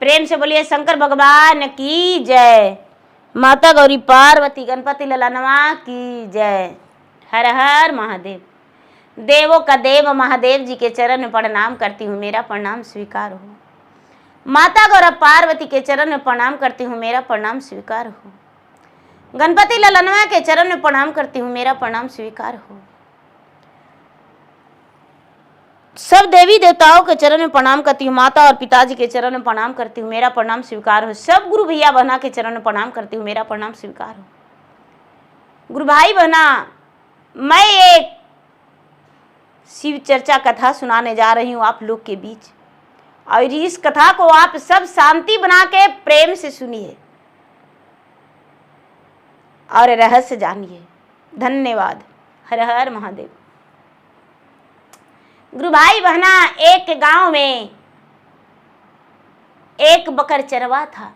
प्रेम से बोलिए शंकर भगवान की जय। माता गौरी पार्वती गणपति ललनवा की जय। हर हर महादेव। देवों का देव महादेव जी के चरण में प्रणाम करती हूँ, मेरा प्रणाम स्वीकार हो। माता गौरा पार्वती के चरण में प्रणाम करती हूँ, मेरा प्रणाम स्वीकार हो। गणपति ललनवा के चरण में प्रणाम करती हूँ, मेरा प्रणाम स्वीकार हो। सब देवी देवताओं के चरण में प्रणाम करती हूँ, माता और पिताजी के चरण में प्रणाम करती हूँ, मेरा प्रणाम स्वीकार हो। सब गुरु भैया बहना के चरण में प्रणाम करती हूँ, मेरा प्रणाम स्वीकार हो। गुरु भाई बहना, मैं एक शिव चर्चा कथा सुनाने जा रही हूँ आप लोग के बीच, और इस कथा को आप सब शांति बना के प्रेम से सुनिए और रहस्य जानिए। धन्यवाद। हर हर महादेव। गुरु भाई बहना, एक गांव में एक बकर चरवा था।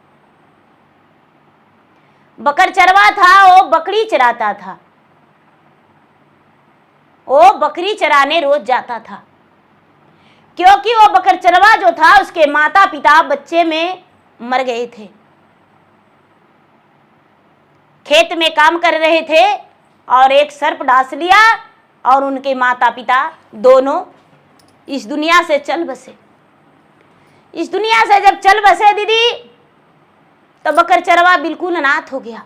बकर चरवा था, वो बकरी चराता था। वो बकरी चराने रोज जाता था, क्योंकि वो बकर चरवा जो था उसके माता पिता बच्चे में मर गए थे। खेत में काम कर रहे थे और एक सर्प डांस लिया और उनके माता पिता दोनों इस दुनिया से चल बसे। इस दुनिया से जब चल बसे दीदी, तो बकर चरवा बिल्कुल अनाथ हो गया।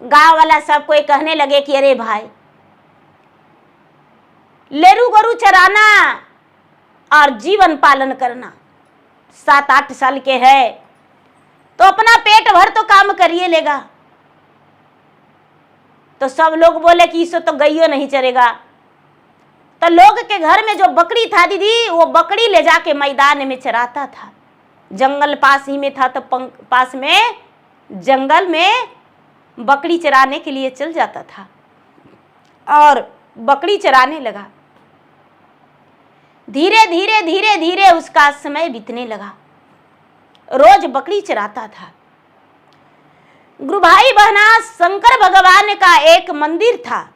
गांव वाला सब कोई कहने लगे कि अरे भाई, लेरू गरु चराना और जीवन पालन करना, 7-8 साल के है तो अपना पेट भर तो काम करिए लेगा। तो सब लोग बोले कि इससे तो गईयो नहीं चरेगा। तो लोग के घर में जो बकरी था दीदी, वो बकरी ले जाके मैदान में चराता था। जंगल पास ही में था, तो पास में जंगल में बकरी चराने के लिए चल जाता था और बकरी चराने लगा। धीरे धीरे धीरे धीरे उसका समय बीतने लगा। रोज बकरी चराता था। गुरु भाई बहना, शंकर भगवान का एक मंदिर था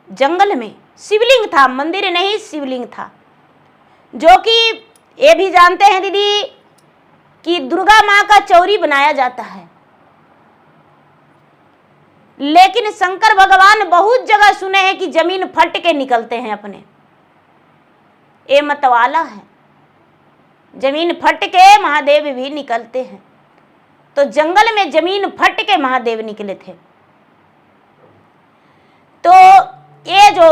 जंगल में। शिवलिंग था, मंदिर नहीं शिवलिंग था, जो कि ये भी जानते हैं दीदी कि दुर्गा माँ का चौरी बनाया जाता है। लेकिन शंकर भगवान बहुत जगह सुने हैं कि जमीन फट के निकलते हैं अपने। ये मतवाला है, जमीन फट के महादेव भी निकलते हैं। तो जंगल में जमीन फट के महादेव निकले थे। तो ये जो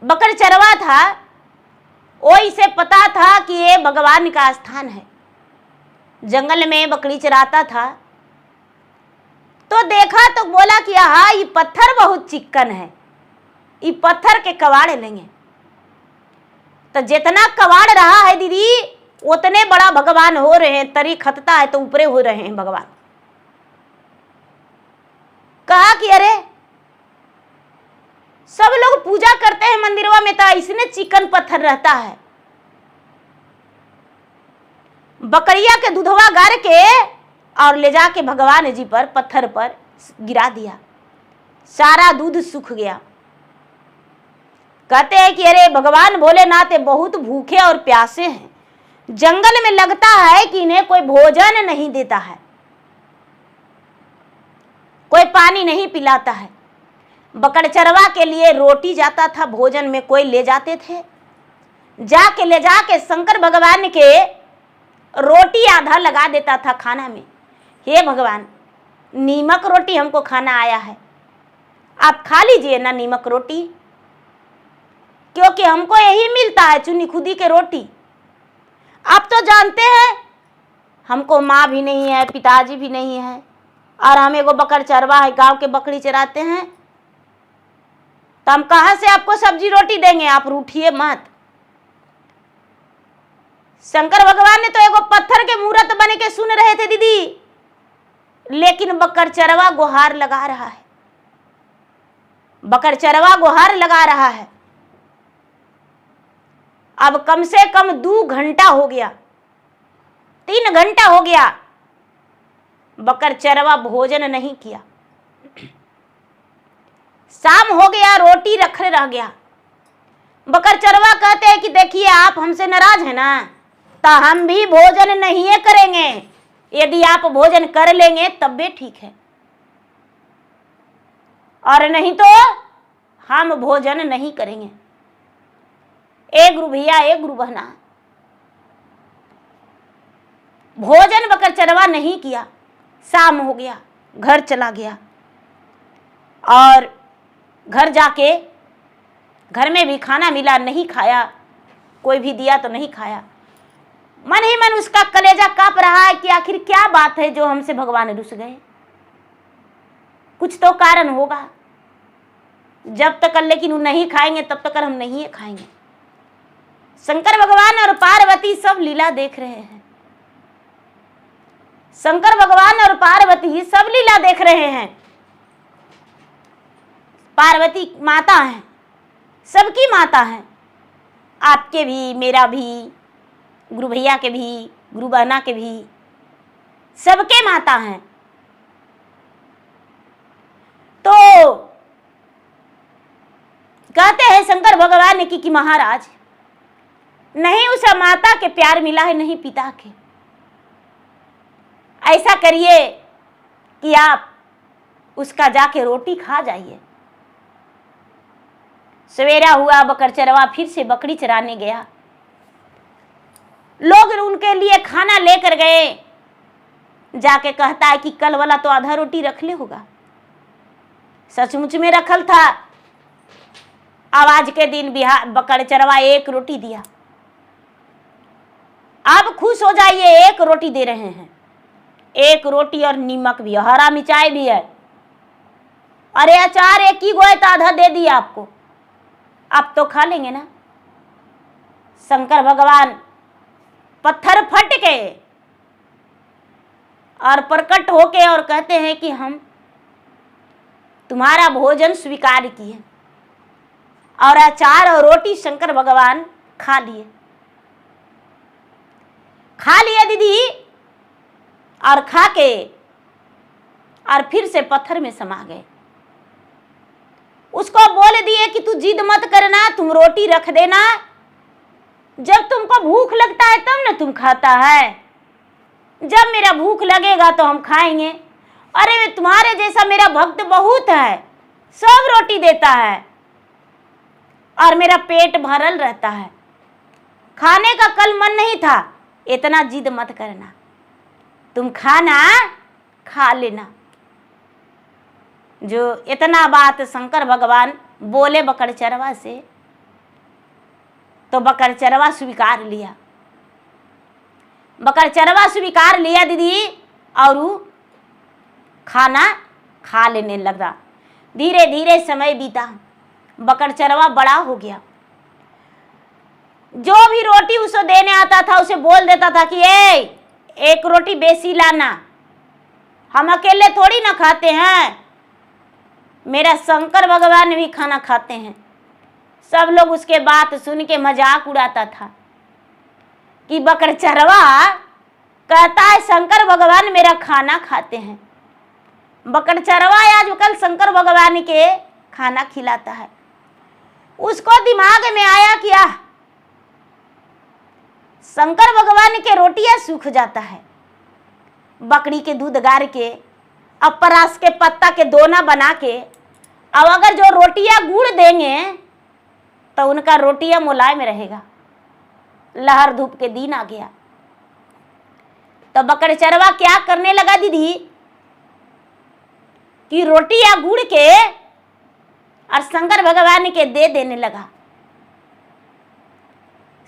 बकर चरवा था, वो इसे पता था कि ये भगवान का स्थान है। जंगल में बकरी चराता था तो देखा तो बोला कि हाँ, ये पत्थर बहुत चिक्कन है, ये पत्थर के कबाड़ लेंगे। तो जितना कबाड़ रहा है दीदी, उतने बड़ा भगवान हो रहे हैं। तरी खतता है तो ऊपरे हो रहे हैं भगवान। कहा कि अरे, सब लोग पूजा करते हैं मंदिरों में, तो इसने चिकन पत्थर रहता है। बकरिया के दूधवा गार के और ले जाके भगवान जी पर पत्थर पर गिरा दिया। सारा दूध सूख गया। कहते हैं कि अरे, भगवान भोलेनाथ बहुत भूखे और प्यासे हैं। जंगल में लगता है कि इन्हें कोई भोजन नहीं देता है, कोई पानी नहीं पिलाता है। बकड़ चरवा के लिए रोटी जाता था, भोजन में कोई ले जाते थे। जाके ले जाके शंकर भगवान के रोटी आधा लगा देता था खाना में। हे भगवान, नीमक रोटी हमको खाना आया है, आप खा लीजिए ना नीमक रोटी, क्योंकि हमको यही मिलता है चुनी खुदी के रोटी। आप तो जानते हैं हमको माँ भी नहीं है, पिताजी भी नहीं है, और हम एगो बकर चरवा है, गांव के बकरी चराते हैं, तो हम कहाँ से आपको सब्जी रोटी देंगे? आप रूठिए मत। शंकर भगवान ने तो एगो पत्थर के मूर्त बने के सुन रहे थे दीदी, लेकिन बकर चरवा गुहार लगा रहा है। बकर चरवा गुहार लगा रहा है। अब कम से कम 2 घंटा हो गया, 3 घंटा हो गया, बकर चरवा भोजन नहीं किया। शाम हो गया, रोटी रखे रह गया। बकर चरवा कहते हैं कि देखिए, आप हमसे नाराज है ना, तो हम भी भोजन नहीं करेंगे। यदि आप भोजन कर लेंगे तब भी ठीक है, और नहीं तो हम भोजन नहीं करेंगे। एक गुरु भैया, एक गुरु बहना, भोजन बकर चरवा नहीं किया। शाम हो गया, घर चला गया, और घर जाके घर में भी खाना मिला, नहीं खाया। कोई भी दिया तो नहीं खाया। मन ही मन उसका कलेजा कांप रहा है कि आखिर क्या बात है जो हमसे भगवान रुस गए। कुछ तो कारण होगा। जब तक लेकिन वो नहीं खाएंगे तब तक हम नहीं खाएंगे। शंकर भगवान और पार्वती सब लीला देख रहे हैं। शंकर भगवान और पार्वती सब लीला देख रहे हैं। पार्वती माता है, सबकी माता है, आपके भी, मेरा भी, गुरु भैया के भी, गुरु बहना के भी, सबके माता हैं। तो कहते हैं शंकर भगवान ने कि महाराज, नहीं उस माता के प्यार मिला है, नहीं पिता के। ऐसा करिए कि आप उसका जाके रोटी खा जाइए। सवेरा हुआ, बकर चरवा फिर से बकरी चराने गया। लोग उनके लिए खाना लेकर गए। जाके कहता है कि कल वाला तो आधा रोटी रख ले होगा। सचमुच में रखल था। आज के दिन बिहार बकर चरवा एक रोटी दिया। आप खुश हो जाइए, एक रोटी दे रहे हैं। एक रोटी और नीमक भी, हरा मिर्चाई भी है। अरे अचार एक ही गोए तो आधा दे दिया आपको, आप तो खा लेंगे ना। शंकर भगवान पत्थर फट के और प्रकट होके और कहते हैं कि हम तुम्हारा भोजन स्वीकार किए, और अचार और रोटी शंकर भगवान खा लिए दीदी, और खा के और फिर से पत्थर में समा गए। उसको बोल दिए कि तू जिद मत करना, तुम रोटी रख देना, जब तुमको भूख लगता है तब ना तुम खाता है, जब मेरा भूख लगेगा तो हम खाएंगे। अरे तुम्हारे जैसा मेरा भक्त बहुत है, सब रोटी देता है और मेरा पेट भरल रहता है, खाने का कल मन नहीं था, इतना जिद मत करना, तुम खाना खा लेना। जो इतना बात शंकर भगवान बोले बकर चरवा से, तो बकर चरवा स्वीकार लिया। बकर चरवा स्वीकार लिया दीदी, और वो खाना खा लेने लगा। धीरे धीरे समय बीता, बकर चरवा बड़ा हो गया। जो भी रोटी उसे देने आता था उसे बोल देता था कि एक रोटी बेसी लाना, हम अकेले थोड़ी ना खाते हैं, मेरा शंकर भगवान भी खाना खाते हैं। सब लोग उसके बात सुन के मजाक उड़ाता था कि बकर चरवा कहता है शंकर भगवान मेरा खाना खाते हैं। बकर चरवा आजकल शंकर भगवान के खाना खिलाता है। उसको दिमाग में आया कि शंकर भगवान के रोटियां सूख जाता है, बकरी के दूध गार के, अब परास के पत्ता के दोना बना के, अब अगर जो रोटियां गुड़ देंगे तो उनका रोटियां मुलायम रहेगा। लहर धूप के दिन आ गया, तो बकर चरवा क्या करने लगा दीदी कि रोटियां गुड़ के और शंकर भगवान के दे देने लगा।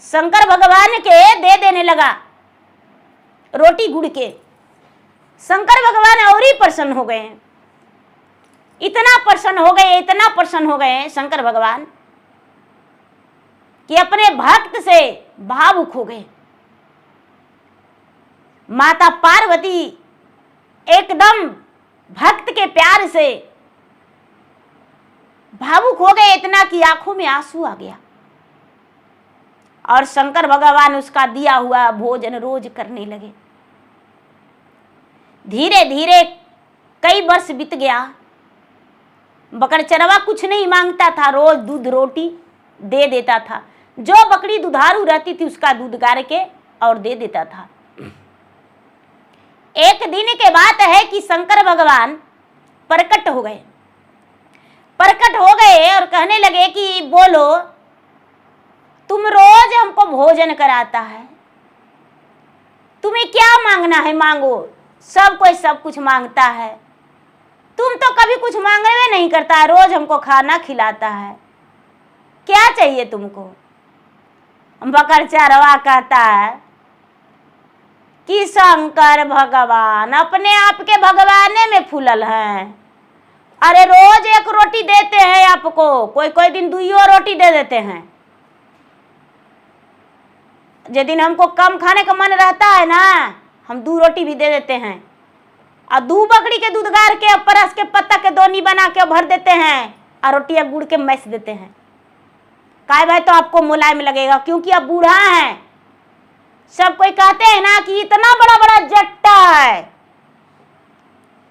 शंकर भगवान के दे देने लगा रोटी गुड़ के। शंकर भगवान और ही प्रसन्न हो गए, इतना प्रसन्न हो गए, इतना प्रसन्न हो गए शंकर भगवान कि अपने भक्त से भावुक हो गए। माता पार्वती एकदम भक्त के प्यार से भावुक हो गए, इतना कि आंखों में आंसू आ गया। और शंकर भगवान उसका दिया हुआ भोजन रोज करने लगे। धीरे धीरे कई वर्ष बीत गया। बकर चरवा कुछ नहीं मांगता था, रोज दूध रोटी दे देता था। जो बकरी दुधारू रहती थी उसका दूध गार के और दे देता था। एक दिन के बात है कि शंकर भगवान प्रकट हो गए। प्रकट हो गए और कहने लगे कि बोलो, तुम रोज हमको भोजन कराता है, तुम्हें क्या मांगना है मांगो। सब कोई सब कुछ मांगता है, तुम तो कभी कुछ मांगने नहीं करता है, रोज हमको खाना खिलाता है, क्या चाहिए तुमको। बकड़ चरवा कहता है कि शंकर भगवान अपने आप के भगवाने में फूलल हैं। अरे रोज एक रोटी देते हैं आपको, कोई कोई दिन 2 रोटी दे देते हैं। जिस दिन हमको कम खाने का मन रहता है ना, हम 2 रोटी भी दे देते हैं। और 2 बकरी के दूध गार के परस के पत्ता के दोनी बना के भर देते हैं और रोटियां गुड़ के मैस देते हैं। काय भाई तो आपको मुलायम लगेगा क्योंकि आप बूढ़ा हैं। सब कोई कहते हैं ना कि इतना बड़ा बड़ा जट्टा है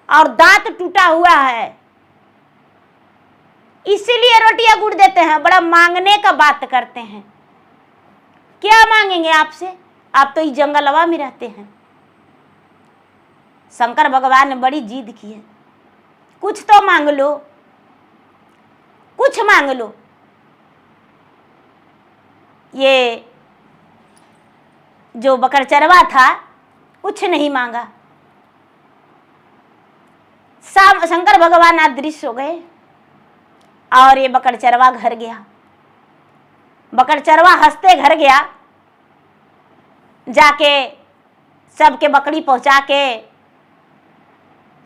और दांत टूटा हुआ है, इसीलिए रोटियां गुड़ देते हैं। बड़ा मांगने का बात करते हैं। क्या मांगेंगे आपसे, आप तो इस जंगलवा में रहते हैं। शंकर भगवान ने बड़ी जिद की है, कुछ तो मांग लो, कुछ मांग लो। ये जो बकड़ चरवा था कुछ नहीं मांगा। शंकर भगवान अदृश्य हो गए और ये बकड़ चरवा घर गया। बकड़ चरवा हंसते घर गया, जाके सबके बकरी पहुंचा के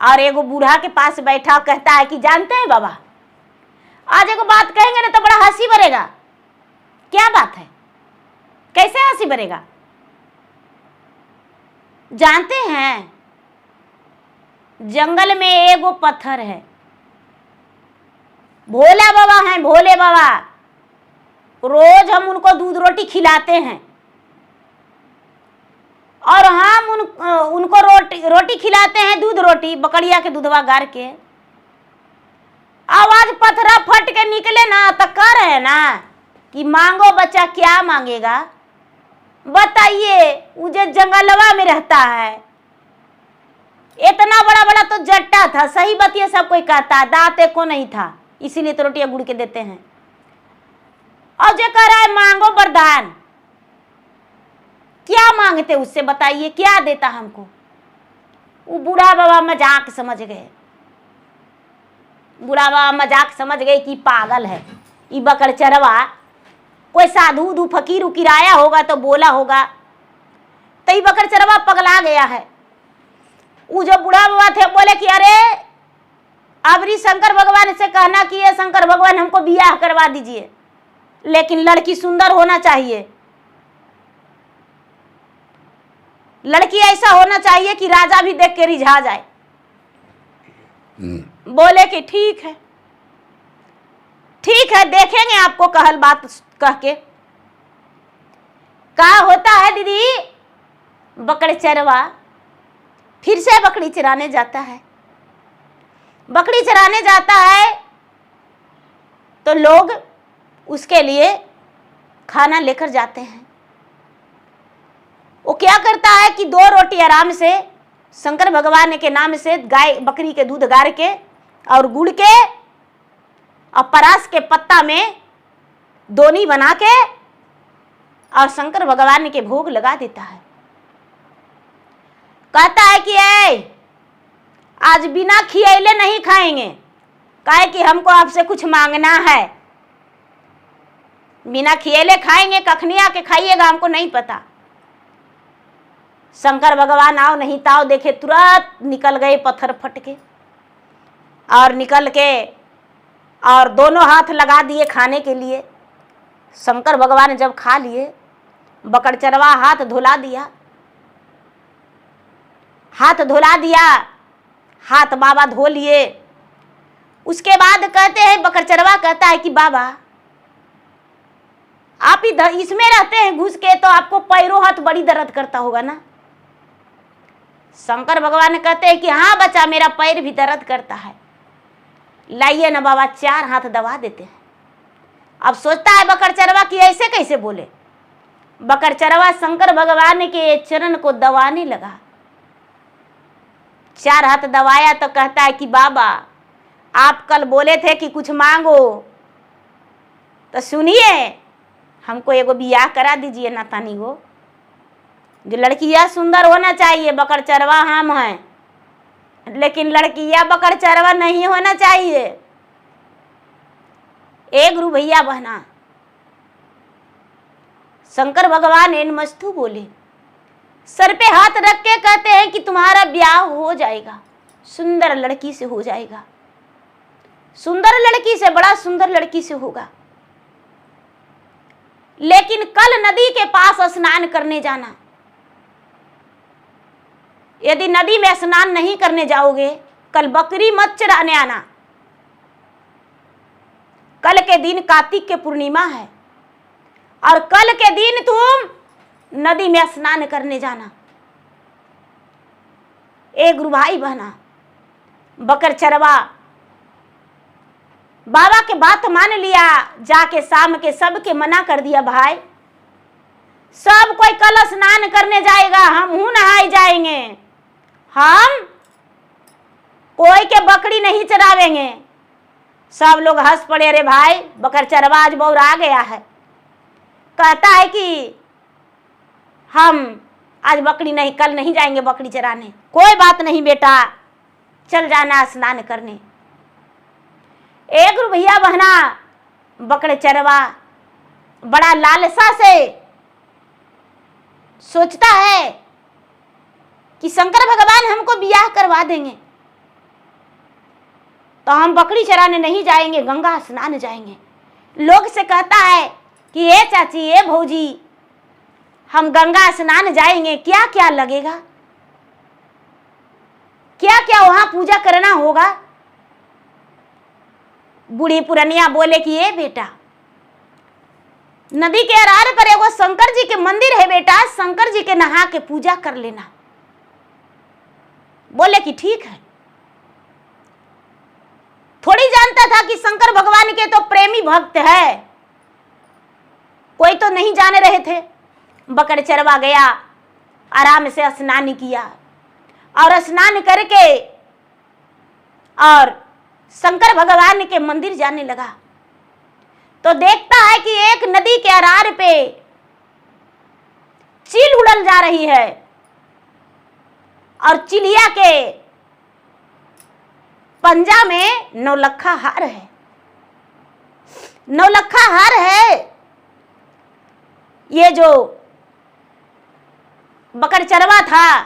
और एगो बूढ़ा के पास बैठा, कहता है कि जानते हैं बाबा, आज एगो बात कहेंगे ना तो बड़ा हंसी भरेगा। क्या बात है, कैसे हंसी भरेगा। जानते हैं जंगल में एगो पत्थर है, भोला बाबा हैं, भोले बाबा। रोज हम उनको दूध रोटी खिलाते हैं और हम उनको रोटी खिलाते हैं, दूध रोटी बकरिया के दूधवा गार के। आवाज पत्थरा फट के निकले ना तो कह रहे हैं ना कि मांगो बच्चा, क्या मांगेगा बताइए। मुझे जंगलवा में रहता है, इतना बड़ा बड़ा तो जट्टा था, सही बतिया सब कोई कहता, दांत को नहीं था, इसीलिए तो रोटियां गुड़ के देते हैं। और जो कह रहा है मांगो वरदान, क्या मांगते उससे बताइए, क्या देता हमको। वो बूढ़ा बाबा मजाक समझ गए। बूढ़ा बाबा मजाक समझ गए कि पागल है ये बकड़ चरवा, कोई साधु उधू फकीर उकीर आया होगा तो बोला होगा, तो ये बकड़ चरवा पगला गया है। वो जो बूढ़ा बाबा थे बोले कि अरे अबरी शंकर भगवान से कहना कि ये शंकर भगवान हमको बियाह करवा दीजिए, लेकिन लड़की सुंदर होना चाहिए, लड़की ऐसा होना चाहिए कि राजा भी देख के रिझा जाए। बोले कि ठीक है, ठीक है, देखेंगे आपको कहल बात कह के। क्या होता है दीदी, बकड़ चरवा फिर से बकरी चराने जाता है। बकरी चराने जाता है तो लोग उसके लिए खाना लेकर जाते हैं। वो क्या करता है कि 2 रोटी आराम से शंकर भगवान के नाम से गाय बकरी के दूध गार के और गुड़ के और परास के पत्ता में दोनी बना के और शंकर भगवान के भोग लगा देता है। कहता है कि आज बिना खियाले नहीं खाएंगे, काहे कि हमको आपसे कुछ मांगना है। बिना खियाले खाएंगे, कखनी आके खाइएगा हमको नहीं पता। शंकर भगवान आओ नहीं ताओ देखे, तुरंत निकल गए पत्थर फट के और निकल के और दोनों हाथ लगा दिए खाने के लिए। शंकर भगवान जब खा लिए, बकड़ चरवा हाथ धुला दिया, हाथ धुला दिया, हाथ बाबा धो लिए। उसके बाद कहते हैं, बकड़ चरवा कहता है कि बाबा आप इधर इसमें रहते हैं घुस के, तो आपको पैरों हाथ बड़ी दर्द करता होगा ना। शंकर भगवान कहते हैं कि हाँ बच्चा, मेरा पैर भी दर्द करता है, लाइए ना बाबा, 4 हाथ दबा देते हैं। अब सोचता है बकड़ चरवा कि ऐसे कैसे बोले, बकरचरवा शंकर भगवान के चरण को दबाने लगा। 4 हाथ दबाया तो कहता है कि बाबा आप कल बोले थे कि कुछ मांगो, तो सुनिए हमको एगो बियाह करा दीजिए नातानी को। जो लड़कियां सुंदर होना चाहिए, बकरचरवा हम हैं, लेकिन लड़कियां बकरचरवा नहीं होना चाहिए। एक गुरु भैया बहना, शंकर भगवान एनमस्तु बोले, सर पे हाथ रख के कहते हैं कि तुम्हारा ब्याह हो जाएगा, सुंदर लड़की से हो जाएगा, सुंदर लड़की से, बड़ा सुंदर लड़की से होगा। लेकिन कल नदी के पास स्नान करने जाना। यदि नदी में स्नान नहीं करने जाओगे, कल बकरी मत चराने आना। कल के दिन कार्तिक के पूर्णिमा है और कल के दिन तुम नदी में स्नान करने जाना। एक गुरु भाई बहना, बकरचरवा बाबा के बात मान लिया, जाके शाम के सबके मना कर दिया, भाई सब कोई कल स्नान करने जाएगा, हम हूं नहाए जाएंगे, हम कोई के बकरी नहीं चरावेंगे। सब लोग हंस पड़े, अरे भाई बकरचरवा आज बहुत आ गया है, कहता है कि हम आज बकरी नहीं, कल नहीं जाएंगे बकरी चराने। कोई बात नहीं बेटा, चल जाना स्नान करने। एक गुरु भैया बहना, बकरचरवा बड़ा लालसा से सोचता है कि शंकर भगवान हमको बियाह करवा देंगे तो हम बकरी चराने नहीं जाएंगे, गंगा स्नान जाएंगे। लोग से कहता है कि ये चाची, ये भौजी, हम गंगा स्नान जाएंगे, क्या क्या लगेगा, क्या क्या वहां पूजा करना होगा। बूढ़ी पुरनिया बोले कि ये बेटा, नदी के अरार पर एगो शंकर जी के मंदिर है बेटा, शंकर जी के नहा के पूजा कर लेना। बोले कि ठीक है। थोड़ी जानता था कि शंकर भगवान के तो प्रेमी भक्त है, कोई तो नहीं जाने रहे थे। बकरचरवा गया, आराम से स्नान किया और स्नान करके और शंकर भगवान के मंदिर जाने लगा तो देखता है कि एक नदी के अरार पे चील उड़ल जा रही है और चिलिया के पंजा में नौलखा हार है। नौलखा हार है। ये जो बकरचरवा था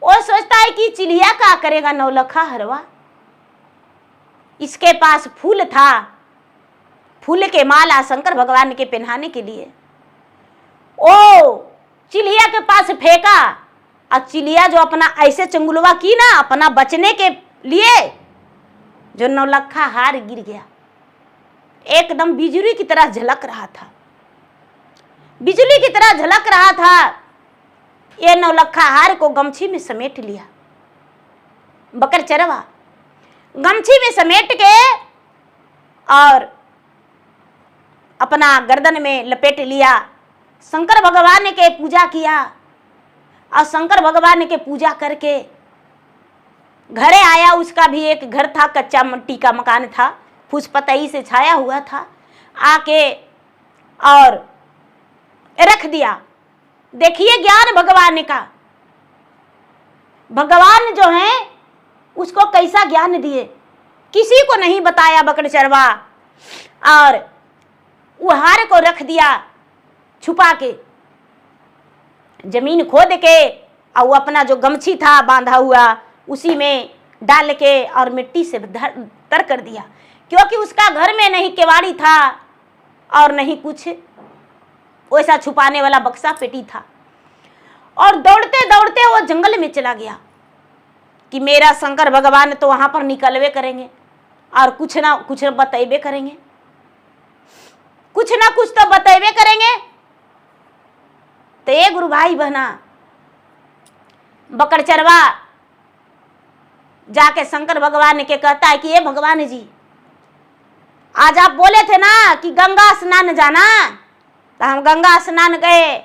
वो सोचता है कि चिलिया का करेगा नौलखा हरवा। इसके पास फूल था, फूल के माला शंकर भगवान के पहनाने के लिए। ओ चिलिया के पास फेंका और चिलिया जो अपना ऐसे चंगुलवा की ना अपना बचने के लिए, जो नौलखा हार गिर गया। एकदम बिजली की तरह झलक रहा था, बिजली की तरह झलक रहा था। ये नौलखा हार को गमछी में समेट लिया। बकरचरवा गमछी में समेट के और अपना गर्दन में लपेट लिया। शंकर भगवान के पूजा किया और शंकर भगवान के पूजा करके घरे आया। उसका भी एक घर था, कच्चा मिट्टी का मकान था, फूस पतई से छाया हुआ था। आके और रख दिया। देखिए ज्ञान भगवान का, भगवान जो है उसको कैसा ज्ञान दिए, किसी को नहीं बताया बकरचरवा। और वो हार को रख दिया छुपा के, जमीन खोद के, और वो अपना जो गमछी था बांधा हुआ उसी में डाल के और मिट्टी से तर कर दिया। क्योंकि उसका घर में नहीं केवाड़ी था और नहीं कुछ वैसा छुपाने वाला बक्सा पेटी था। और दौड़ते दौड़ते वो जंगल में चला गया कि मेरा शंकर भगवान तो वहां पर निकलवे करेंगे और कुछ ना कुछ बतेबे करेंगे, कुछ ना कुछ तो बतेबे करेंगे। तो ये गुरु भाई बहना, बकरचरवा जाके शंकर भगवान के कहता है कि ये भगवान जी, आज आप बोले थे ना कि गंगा स्नान जाना, तो हम गंगा स्नान गए,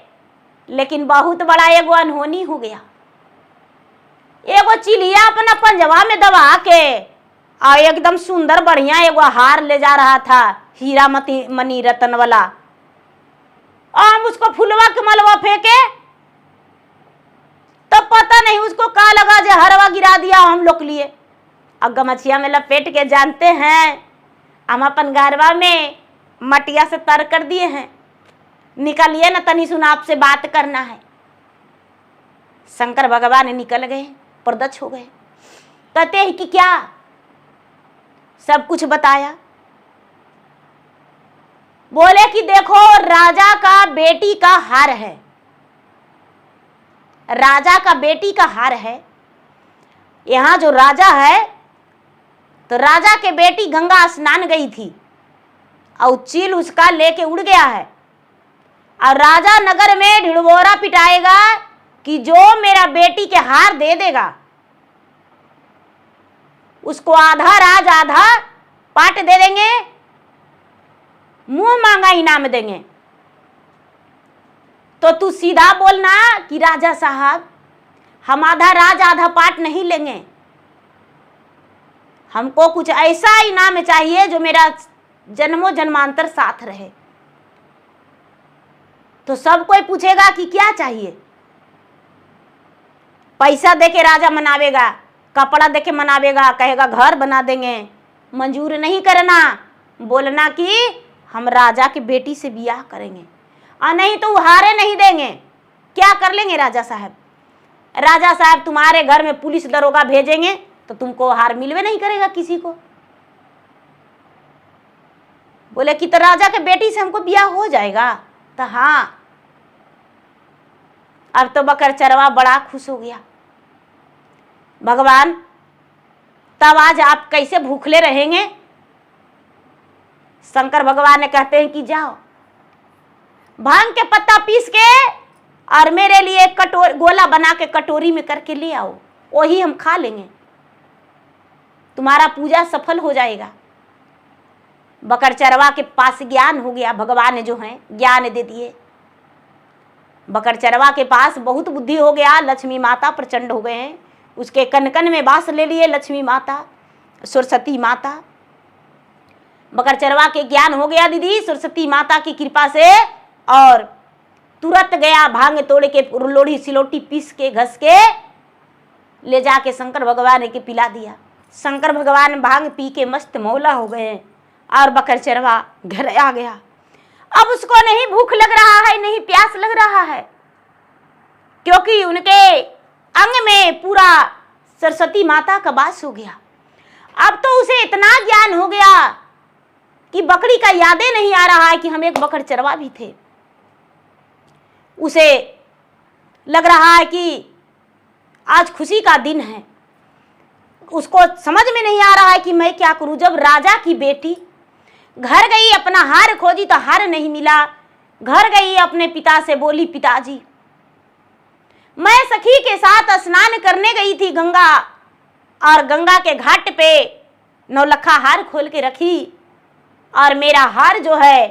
लेकिन बहुत बड़ा एगो अनहोनी हो गया। एगो चिड़िया अपना पंजवा में दबा के और एकदम सुंदर बढ़िया एगो हार ले जा रहा था, हीरा मनी रतन वाला, और हम उसको फुलवा के मलवा फेंके तो पता नहीं उसको का लगा, जो हरवा गिरा दिया हम लोग लिए। अब गमछिया में लपेट के, जानते हैं हम अपन गरबा में मटिया से तर कर दिए हैं, निकलिए न तनी सुन, आपसे बात करना है। शंकर भगवान निकल गए, प्रदक्ष हो गए। कहते हैं कि क्या, सब कुछ बताया। बोले कि देखो राजा का बेटी का हार है, राजा का बेटी का हार है। यहाँ जो राजा है, तो राजा के बेटी गंगा स्नान गई थी और चील उसका लेके उड़ गया है, और राजा नगर में ढिढोरा पिटाएगा कि जो मेरा बेटी के हार दे देगा उसको आधा राज आधा पाट दे देंगे, मुंह मांगा इनाम देंगे। तो तू सीधा बोलना कि राजा साहब हम आधा राज आधा पाट नहीं लेंगे, हमको कुछ ऐसा इनाम चाहिए जो मेरा जन्मों जन्मांतर साथ रहे। तो सब कोई पूछेगा कि क्या चाहिए। पैसा देके राजा मनावेगा, कपड़ा देके मनावेगा, कहेगा घर बना देंगे। मंजूर नहीं करना, बोलना कि हम राजा की बेटी से बियाह करेंगे, और नहीं तो हारे नहीं देंगे। क्या कर लेंगे राजा साहब? राजा साहब तुम्हारे घर में पुलिस दरोगा भेजेंगे तो तुमको हार मिलवे नहीं करेगा किसी को। बोले कि तो राजा के बेटी से हमको बियाह हो जाएगा? तो हाँ। अब तो बकरचरवा बड़ा खुश हो गया। भगवान तब आज आप कैसे भूखले रहेंगे? शंकर भगवान ने कहते हैं कि जाओ भांग के पत्ता पीस के और मेरे लिए गोला बना के कटोरी में करके ले आओ, वही हम खा लेंगे, तुम्हारा पूजा सफल हो जाएगा। बकरचरवा के पास ज्ञान हो गया, भगवान जो हैं ज्ञान दे दिए। बकरचरवा के पास बहुत बुद्धि हो गया, लक्ष्मी माता प्रचंड हो गए हैं, उसके कन कन में बास ले लिए लक्ष्मी माता, सरस्वती माता। बकरचरवा के ज्ञान हो गया दीदी सरस्वती माता की कृपा से, और तुरंत गया भांग तोड़ के लोढ़ी सिलोटी पीस के घस के ले जाके शंकर भगवान के पिला दिया। शंकर भगवान भांग पी के मस्त मौला हो गए और बकरचरवा घर आ गया। अब उसको नहीं भूख लग रहा है, नहीं प्यास लग रहा है, क्योंकि उनके अंग में पूरा सरस्वती माता का वास हो गया। अब तो उसे इतना ज्ञान हो गया कि बकरी का यादें नहीं आ रहा है कि हम एक बकरचरवा भी थे। उसे लग रहा है कि आज खुशी का दिन है। उसको समझ में नहीं आ रहा है कि मैं क्या करूं। जब राजा की बेटी घर गई, अपना हार खोजी तो हार नहीं मिला। घर गई, अपने पिता से बोली, पिताजी मैं सखी के साथ स्नान करने गई थी गंगा, और गंगा के घाट पे नौलखा हार खोल के रखी, और मेरा हार जो है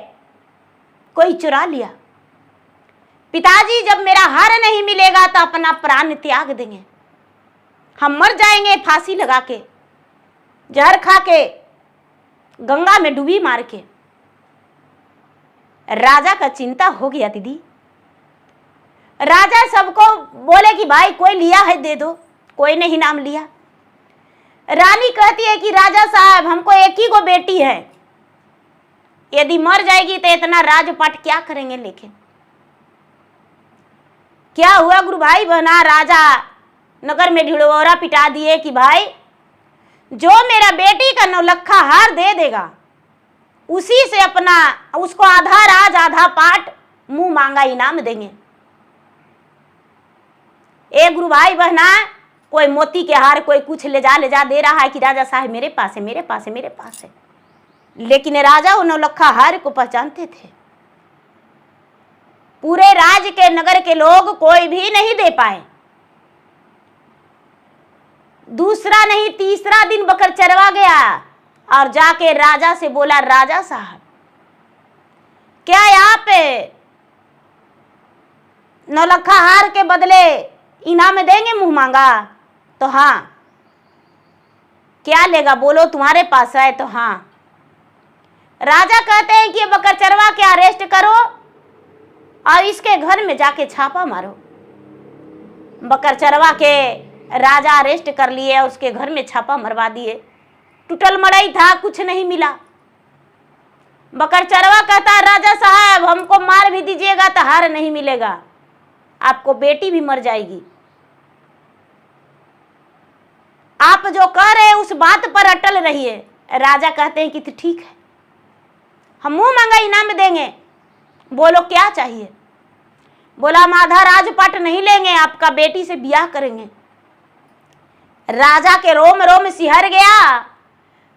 कोई चुरा लिया। पिताजी जब मेरा हार नहीं मिलेगा तो अपना प्राण त्याग देंगे, हम मर जाएंगे फांसी लगा के, जहर खा के, गंगा में डूबी मार के। राजा का चिंता हो गया दीदी। राजा सबको बोले कि भाई कोई लिया है दे दो, कोई नहीं नाम लिया। रानी कहती है कि राजा साहब हमको एक ही गो बेटी है, यदि मर जाएगी तो इतना राजपाट क्या करेंगे। लेकिन क्या हुआ गुरु भाई बहना, राजा नगर में ढिढोरा पिटा दिए कि भाई जो मेरा बेटी का नौलखा हार दे देगा उसी से अपना उसको आधा राज आधा पाट मुंह मांगा इनाम देंगे। एक गुरु भाई बहना कोई मोती के हार, कोई कुछ ले जा दे रहा है कि राजा साहब मेरे पास है, मेरे पास है, मेरे पास है। लेकिन राजा वो नौलखा हार को पहचानते थे। पूरे राज के नगर के लोग कोई भी नहीं दे पाए। दूसरा नहीं तीसरा दिन बकरचरवा गया और जाके राजा से बोला, राजा साहब क्या आप नौलखा हार के बदले इनाम देंगे मुंह मांगा? तो हाँ। क्या लेगा बोलो, तुम्हारे पास है तो हाँ। राजा कहते हैं कि ये बकरचरवा के अरेस्ट करो और इसके घर में जाके छापा मारो। बकरचरवा के राजा अरेस्ट कर लिए, उसके घर में छापा मरवा दिए। टूटल मड़ई था, कुछ नहीं मिला। बकरचरवा कहता है राजा साहब हमको मार भी दीजिएगा तो हार नहीं मिलेगा, आपको बेटी भी मर जाएगी। आप जो कह रहे हैं उस बात पर अटल रहिए। राजा कहते हैं कि ठीक है, हम मुंह मांगा इनाम देंगे। बोलो क्या चाहिए? बोला हम आधा राजपाट नहीं लेंगे, आपका बेटी से ब्याह करेंगे। राजा के रोम रोम सिहर गया।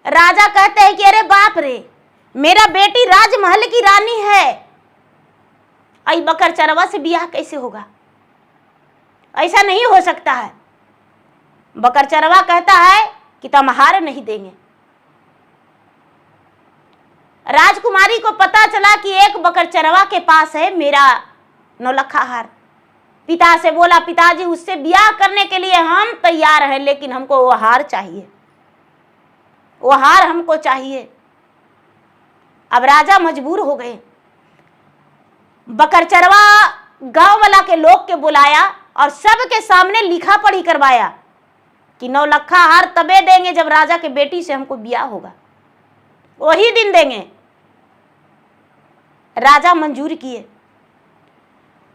राजा कहते हैं कि अरे बाप रे, मेरा बेटी राजमहल की रानी है, आई बकरचरवा से ब्याह कैसे होगा? ऐसा नहीं हो सकता है। बकरचरवा कहता है कि तुम हार नहीं देंगे। राजकुमारी को पता चला कि एक बकरचरवा के पास है मेरा नौलखा हार। पिता से बोला पिताजी उससे ब्याह करने के लिए हम तैयार हैं, लेकिन हमको वो हार चाहिए, वो हार हमको चाहिए। अब राजा मजबूर हो गए। बकरचरवा गांव वाला के लोग के बुलाया और सबके सामने लिखा पढ़ी करवाया कि नौलखा हार तबे देंगे जब राजा के बेटी से हमको ब्याह होगा, वही दिन देंगे। राजा मंजूर किए।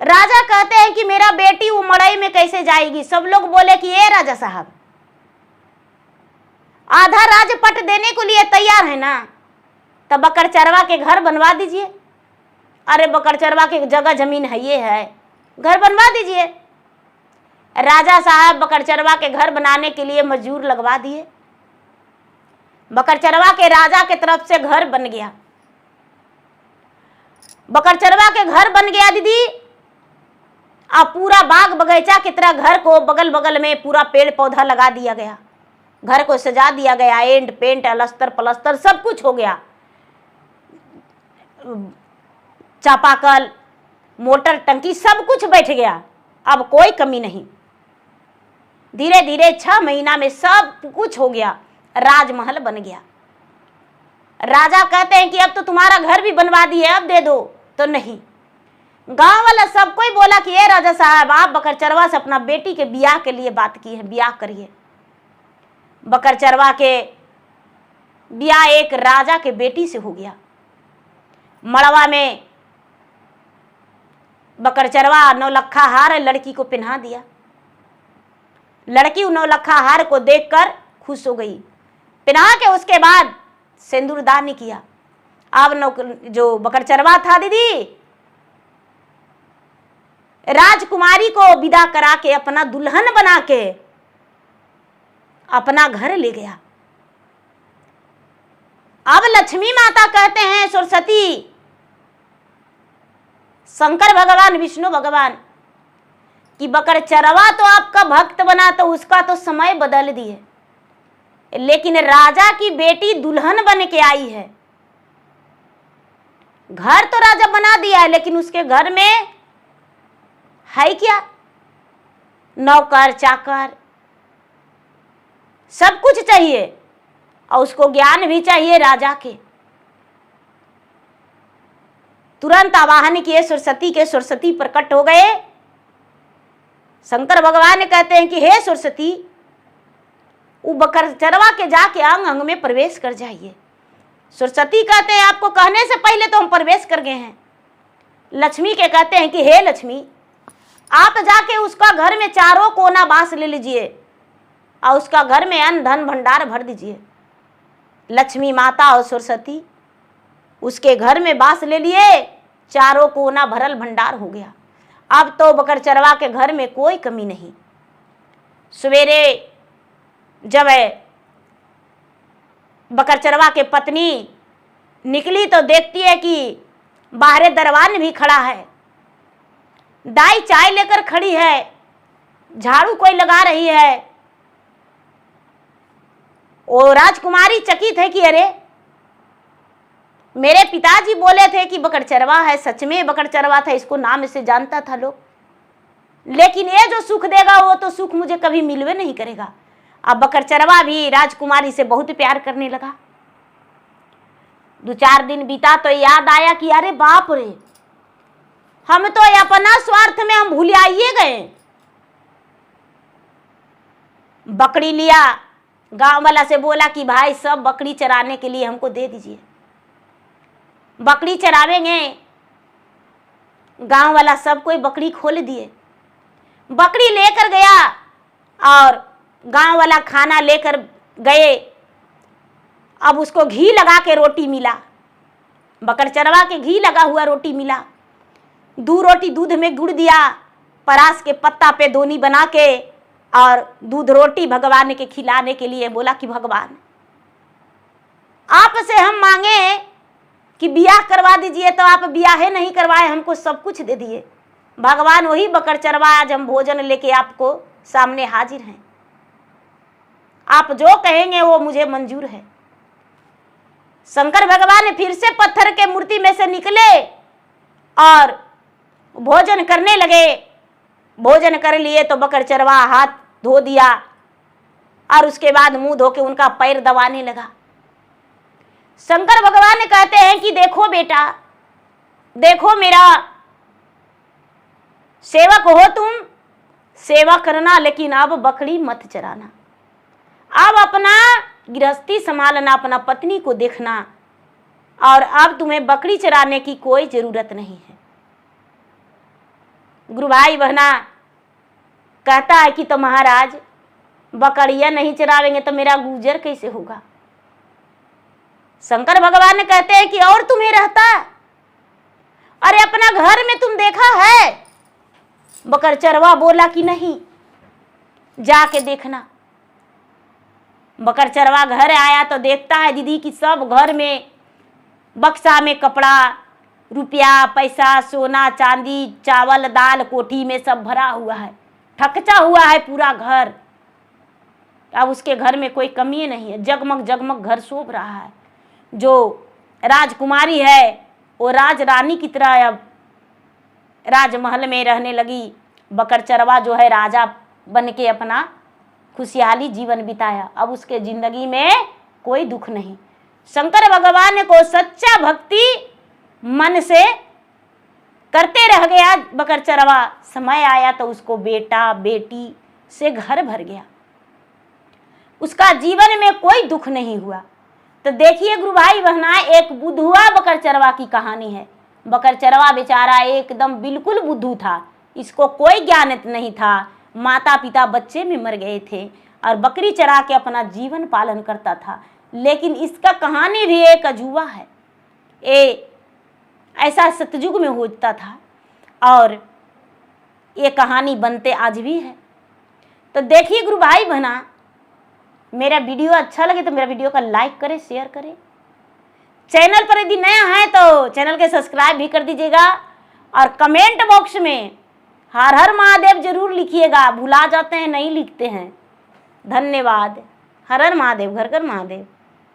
राजा कहते हैं कि मेरा बेटी वो मड़ई में कैसे जाएगी? सब लोग बोले कि ये राजा साहब आधा राजपट देने को लिए तैयार है ना, तब बकरचरवा के घर बनवा दीजिए। अरे बकरचरवा के जगह जमीन है, ये है, घर बनवा दीजिए। राजा साहब बकरचरवा के घर बनाने के लिए मजदूर लगवा दिए। बकरचरवा के राजा के तरफ से घर बन गया। बकरचरवा के घर बन गया दीदी। अब पूरा बाग बगीचा की तरह घर को बगल बगल में पूरा पेड़ पौधा लगा दिया गया, घर को सजा दिया गया, एंड पेंट अलस्तर पलस्तर सब कुछ हो गया। चापाकल मोटर टंकी सब कुछ बैठ गया, अब कोई कमी नहीं। धीरे धीरे 6 महीना में सब कुछ हो गया, राजमहल बन गया। राजा कहते हैं कि अब तो तुम्हारा घर भी बनवा दिए, अब दे दो। तो नहीं, गांव वाला सब कोई बोला कि ये राजा साहब आप बकरचरवा से अपना बेटी के ब्याह के लिए बात की है, ब्याह करिए। बकरचरवा के ब्याह एक राजा के बेटी से हो गया। मड़वा में बकरचरवा नौलखा हार लड़की को पहना दिया। लड़की नौलखा हार को देखकर खुश हो गई। पहना के उसके बाद सिंदूरदान किया। अब जो बकरचरवा था दीदी, राजकुमारी को विदा करा के अपना दुल्हन बना के अपना घर ले गया। अब लक्ष्मी माता कहते हैं सरस्वती, शंकर भगवान, विष्णु भगवान कि बकरचरवा तो आपका भक्त बना तो उसका तो समय बदल दिए, लेकिन राजा की बेटी दुल्हन बन के आई है। घर तो राजा बना दिया है, लेकिन उसके घर में है क्या? नौकर चाकर सब कुछ चाहिए, और उसको ज्ञान भी चाहिए राजा के। तुरंत आवाहन किए सरस्वती के, सरस्वती प्रकट हो गए। शंकर भगवान कहते हैं कि हे सरस्वती, वो बकरचरवा के जाके अंग अंग में प्रवेश कर जाइए। सरस्वती कहते हैं आपको कहने से पहले तो हम प्रवेश कर गए हैं। लक्ष्मी के कहते हैं कि हे लक्ष्मी, आप जाके उसका घर में चारों कोना बांस ले लीजिए और उसका घर में अन्न धन भंडार भर दीजिए। लक्ष्मी माता और सरस्वती उसके घर में बांस ले लिए, चारों कोना भरल भंडार हो गया। अब तो बकरचरवा के घर में कोई कमी नहीं। सवेरे जब बकरचरवा के पत्नी निकली तो देखती है कि बाहर दरवान भी खड़ा है, दाई चाय लेकर खड़ी है, झाड़ू कोई लगा रही है। वो राजकुमारी चकित है कि अरे मेरे पिताजी बोले थे कि बकरचरवा है, सच में बकरचरवा था, इसको नाम से जानता था लोग। लेकिन ये जो सुख देगा वो तो सुख मुझे कभी मिलवे नहीं करेगा। अब बकरचरवा भी राजकुमारी से बहुत प्यार करने लगा। 2-4 दिन बीता तो याद आया कि अरे बाप रे, हम तो अपना स्वार्थ में हम भूलियाइए गए। बकरी लिया, गांव वाला से बोला कि भाई सब बकरी चराने के लिए हमको दे दीजिए, बकरी चरावेंगे। गांव वाला सब कोई बकरी खोल दिए, बकरी लेकर गया और गांव वाला खाना लेकर गए। अब उसको घी लगा के रोटी मिला, बकरचरवा के घी लगा हुआ रोटी मिला। 2 रोटी दूध में गुड़ दिया, परास के पत्ता पे दोनी बना के और दूध रोटी भगवान के खिलाने के लिए बोला कि भगवान आपसे हम मांगे कि ब्याह करवा दीजिए, तो आप ब्याह नहीं करवाए, हमको सब कुछ दे दिए। भगवान वही बकरचरवा, आज हम भोजन लेके आपको सामने हाजिर हैं, आप जो कहेंगे वो मुझे मंजूर है। शंकर भगवान फिर से पत्थर के मूर्ति में से निकले और भोजन करने लगे। भोजन कर लिए तो बकरचरवा हाथ धो दिया और उसके बाद मुंह धो के उनका पैर दबाने लगा। शंकर भगवान कहते हैं कि देखो बेटा, देखो मेरा सेवक हो तुम, सेवा करना, लेकिन अब बकरी मत चराना, अब अपना गृहस्थी संभालना, अपना पत्नी को देखना, और अब तुम्हें बकरी चराने की कोई जरूरत नहीं है। गुरु भाई बहना कहता है कि तो महाराज बकरियां नहीं चरावेंगे तो मेरा गुजर कैसे होगा। शंकर भगवान कहते हैं कि और तुम्हें रहता, अरे अपना घर में तुम देखा है। बकरचरवा बोला कि नहीं, जाके देखना। बकरचरवा घर आया तो देखता है दीदी कि सब घर में बक्सा में कपड़ा, रुपया, पैसा, सोना, चांदी, चावल, दाल, कोठी में सब भरा हुआ है, ठकचा हुआ है पूरा घर। अब उसके घर में कोई कमी नहीं है, जगमग जगमग घर शोभ रहा है। जो राजकुमारी है वो राज रानी की तरह अब राजमहल में रहने लगी। बकरचरवा जो है राजा बन के अपना खुशहाली जीवन बिताया। अब उसके जिंदगी में कोई दुख नहीं। शंकर भगवान को सच्चा भक्ति मन से करते रह गया बकरचरवा। समय आया तो उसको बेटा बेटी से घर भर गया, उसका जीवन में कोई दुख नहीं हुआ। तो देखिए गुरु भाई बहना, एक बुद्धुआ बकरचरवा की कहानी है। बकरचरवा बेचारा एकदम बिल्कुल बुद्धू था, इसको कोई ज्ञान नहीं था। माता पिता बच्चे में मर गए थे और बकरी चरा के अपना जीवन पालन करता था। लेकिन इसका कहानी भी एक अजूबा है, ऐसा सतयुग में होता था और ये कहानी बनते आज भी है। तो देखिए गुरु भाई बहना, मेरा वीडियो अच्छा लगे तो मेरा वीडियो का लाइक करें, शेयर करें। चैनल पर यदि नया है तो चैनल के सब्सक्राइब भी कर दीजिएगा और कमेंट बॉक्स में हर हर महादेव जरूर लिखिएगा, भुला जाते हैं नहीं लिखते हैं। धन्यवाद। हर हर महादेव, घर घर महादेव।